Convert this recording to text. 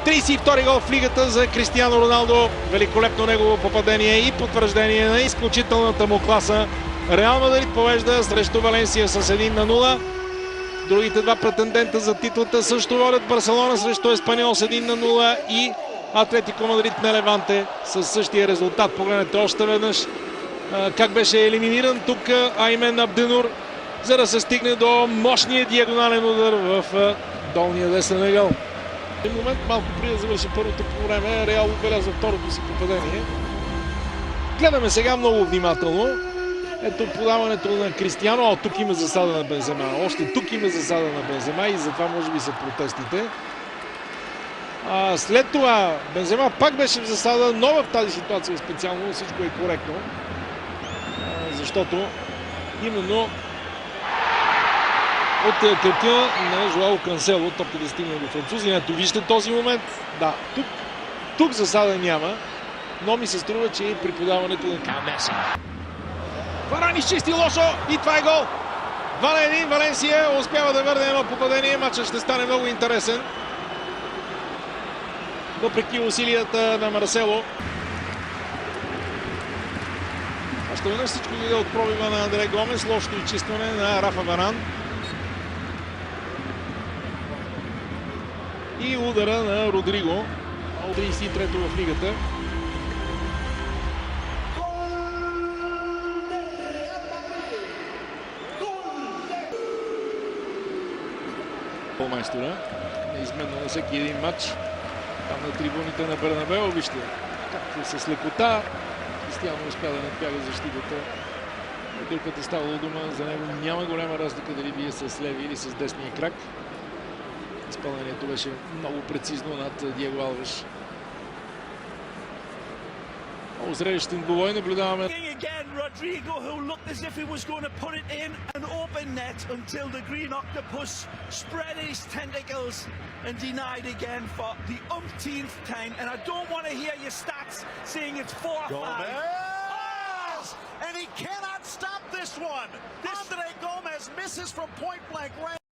32 гол в лигата за Кристиано Роналдо. Великолепно негово попадение и потвърждение на изключителната му класа. Реал Мадрид повежда срещу Валенсия с 1-0. Другите два претендента за титлата също водят. Барселона срещу Еспаньол с 1-0 и Атлетико Мадрид на Леванте с същия резултат. Погледнете още веднъж как беше елиминиран тук Аймен Абденур, за да се стигне до мощния диагонален удар в долния десен ъгъл. В един момент, малко преди да завърши първото по време, Реал отбелязва второто си попадение. Гледаме сега много внимателно. Ето подаването на Кристиано. Тук има засада на Бензема. Още тук има засада на Бензема и затова може би са протестите. След това Бензема пак беше в засада, но в тази ситуация специално всичко е коректно. Защото именно от кръка на Жоао Кансело топката стигна до французи. Ето вижте този момент. Да, тук засада няма, но ми се струва, че и при подаването на Меси. Варан изчисти лошо и това е гол. 2-1. Валенсия успява да върне едно попадение. Матчът ще стане много интересен. Въпреки усилията на Марсело. Още веднъж всичко дойде от пробива на Андре Гомес. Лошото изчистване на Рафа Варан. И удара на Родриго. 33-то в лигата. Майстора. Неизменно на всеки един матч. Там на трибуните на Бернабео. Вижте как с лекота Кристиано успя да надбяга защитата. Докато ставало дума, за него няма голяма разлика дали бие с леви или с десния крак. Изпълнението беше много прецизно над Диего Алвеш. Много зрелищен двубой наблюдаваме. Rodrigo, who looked as if he was going to put it in an open net until the green octopus spread his tentacles and denied again for the umpteenth time. And I don't want to hear your stats saying it's 4-5. Gomez! And he cannot stop this one. Andre Gomez misses from point blank range.